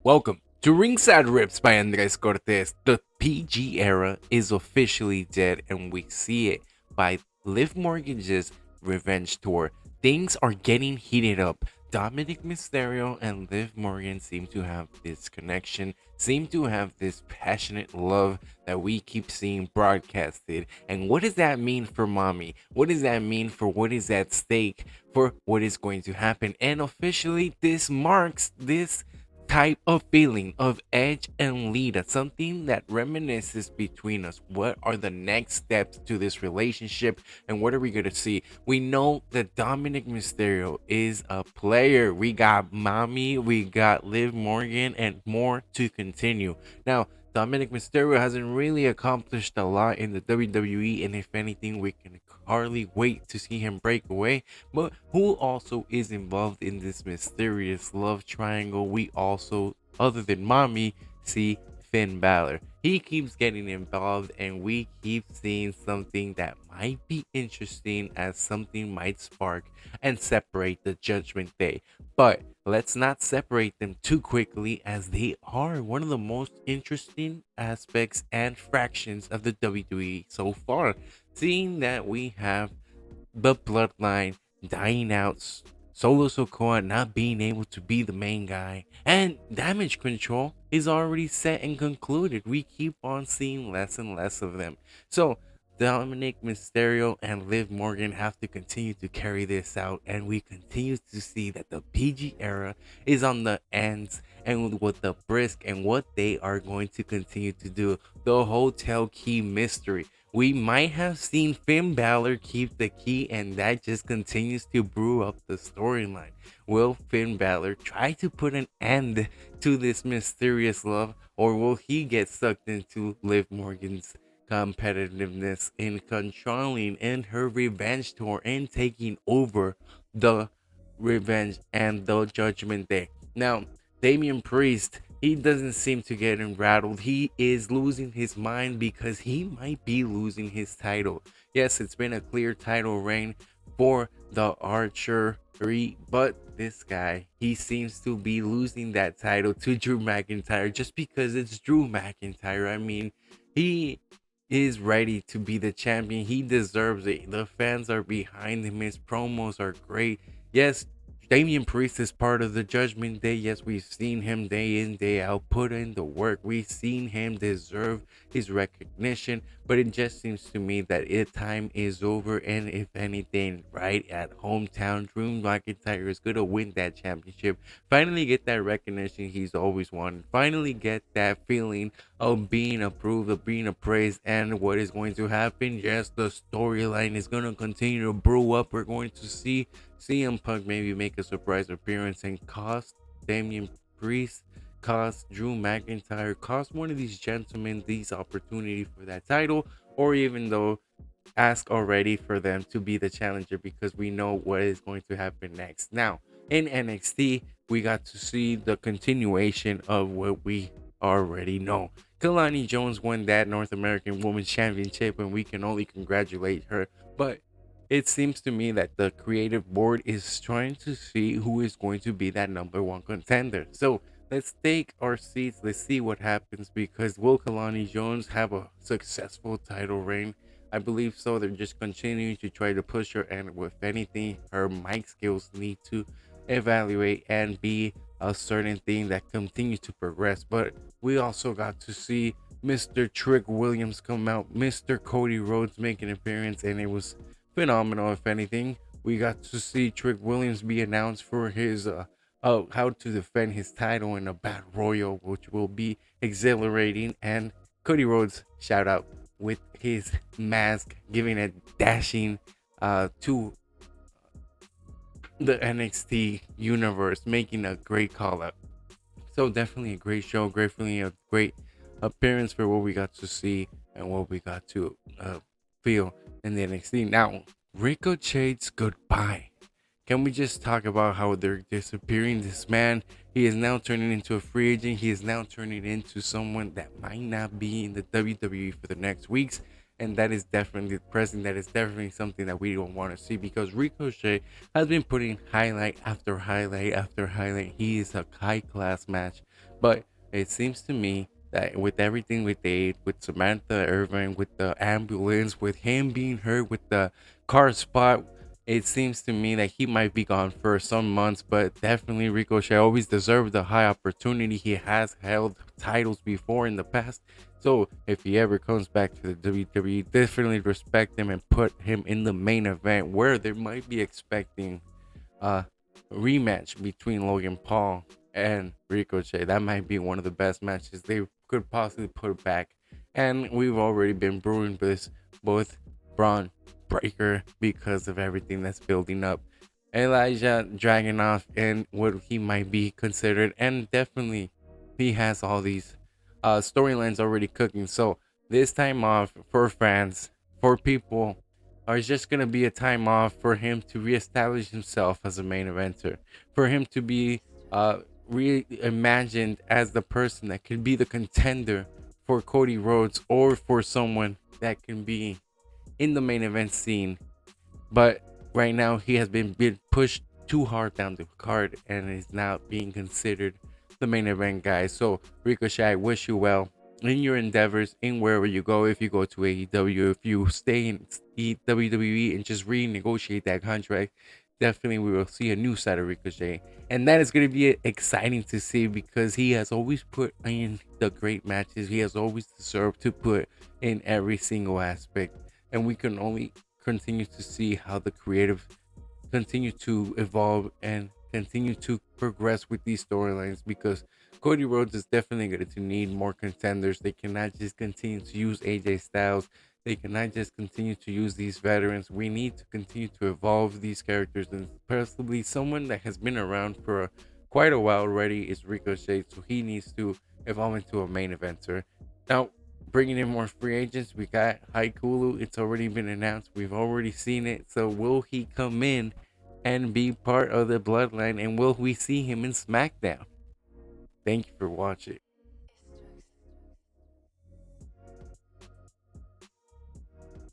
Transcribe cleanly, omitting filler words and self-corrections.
Welcome to Ringside Riffs by Andres Cortes. The PG era is officially dead, and we see it by Liv Morgan's revenge tour. Things are getting heated up. Dominik Mysterio and Liv Morgan seem to have this connection, seem to have this passionate love that we keep seeing broadcasted. And what does that mean for mommy? What does that mean for what is at stake, for what is going to happen? And officially, this marks this type of feeling of edge and lead, something that reminisces between us. What are the next steps to this relationship, and what are we going to see? We know that Dominik Mysterio is a player. We got mommy, we got Liv Morgan, and more to continue. Now, Dominik Mysterio hasn't really accomplished a lot in the WWE, and if anything, we can hardly wait to see him break away. But who also is involved in this mysterious love triangle? We also, other than mommy, see Finn Balor. He keeps getting involved, and we keep seeing something that might be interesting, as something might spark and separate the Judgment Day. But let's not separate them too quickly, as they are one of the most interesting aspects and fractions of the WWE so far. Seeing that we have the bloodline dying out, Solo Sokoa not being able to be the main guy, and damage control is already set and concluded. We keep on seeing less and less of them. So Dominic Mysterio and Liv Morgan have to continue to carry this out, and we continue to see that the PG era is on the ends, and with the brisk and what they are going to continue to do. The hotel key mystery. We might have seen Finn Balor keep the key, and that just continues to brew up the storyline. Will Finn Balor try to put an end to this mysterious love, or will he get sucked into Liv Morgan's competitiveness in controlling in her revenge tour and taking over the revenge and the Judgment Day? Now, Damien Priest, he doesn't seem to get rattled. He is losing his mind because he might be losing his title. Yes, it's been a clear title reign for the archery, but this guy, he seems to be losing that title to Drew McIntyre just because it's Drew McIntyre. I mean, he is ready to be the champion. He deserves it. The fans are behind him. His promos are great. Yes, Damien Priest is part of the Judgment Day. Yes, we've seen him day in, day out, put in the work. We've seen him deserve his recognition, but it just seems to me that it time is over. And if anything, right at hometown, Drew McIntyre is gonna win that championship. Finally, get that recognition he's always wanted. Finally, get that feeling of being approved, of being appraised, and what is going to happen. Yes, the storyline is gonna continue to brew up. We're going to see CM Punk maybe make a surprise appearance and cost Damien Priest, cost Drew McIntyre, cost one of these gentlemen these opportunity for that title, or even though ask already for them to be the challenger, because we know what is going to happen next. Now, in NXT, we got to see the continuation of what we already know. Kalani Jones won that North American Women's Championship, and we can only congratulate her. But it seems to me that the creative board is trying to see who is going to be that number one contender. So let's take our seats. Let's see what happens, because will Kalani Jones have a successful title reign? I believe so. They're just continuing to try to push her, and with anything, her mic skills need to evaluate and be a certain thing that continues to progress. But we also got to see Mr. Trick Williams come out, Mr. Cody Rhodes make an appearance, and it was phenomenal. If anything, we got to see Trick Williams be announced for his how to defend his title in a battle royal, which will be exhilarating. And Cody Rhodes, shout out, with his mask, giving a dashing to the NXT universe, making a great call out. So definitely a great show, definitely a great appearance for what we got to see and what we got to feel in the NXT. Now, Ricochet's goodbye. Can we just talk about how they're disappearing this man? He is now turning into a free agent. He is now turning into someone that might not be in the WWE for the next weeks. And that is definitely present. That is definitely something that we don't want to see, because Ricochet has been putting highlight after highlight after highlight. He is a high class match But it seems to me that with everything with Dade, with Samantha Irving, with the ambulance, with him being hurt with the car spot, it seems to me that he might be gone for some months. But definitely Ricochet always deserved the high opportunity. He has held titles before in the past. So if he ever comes back to the WWE, definitely respect him and put him in the main event where they might be expecting a rematch between Logan Paul and Ricochet. That might be one of the best matches they could possibly put back. And we've already been brewing this both Braun Breaker because of everything that's building up. Elijah Dragunov and what he might be considered, and definitely he has all these storylines already cooking. So this time off for fans, for people, or it's just gonna be a time off for him to reestablish himself as a main eventer, for him to be reimagined as the person that can be the contender for Cody Rhodes or for someone that can be in the main event scene. But right now he has been pushed too hard down the card and is now being considered the main event guy. So Ricochet, I wish you well in your endeavors, in wherever you go. If you go to AEW, if you stay in WWE and just renegotiate that contract, definitely we will see a new side of Ricochet. And that is going to be exciting to see because he has always put in the great matches. He has always deserved to put in every single aspect. And we can only continue to see how the creative continue to evolve and continue to progress with these storylines, because Cody Rhodes is definitely going to need more contenders. They cannot just continue to use AJ Styles. They cannot just continue to use these veterans. We need to continue to evolve these characters, and possibly someone that has been around for quite a while already is Ricochet, so he needs to evolve into a main eventer. Now, bringing in more free agents, we got Haikulu. It's already been announced. We've already seen it. So will he come in and be part of the bloodline? And will we see him in SmackDown? Thank you for watching.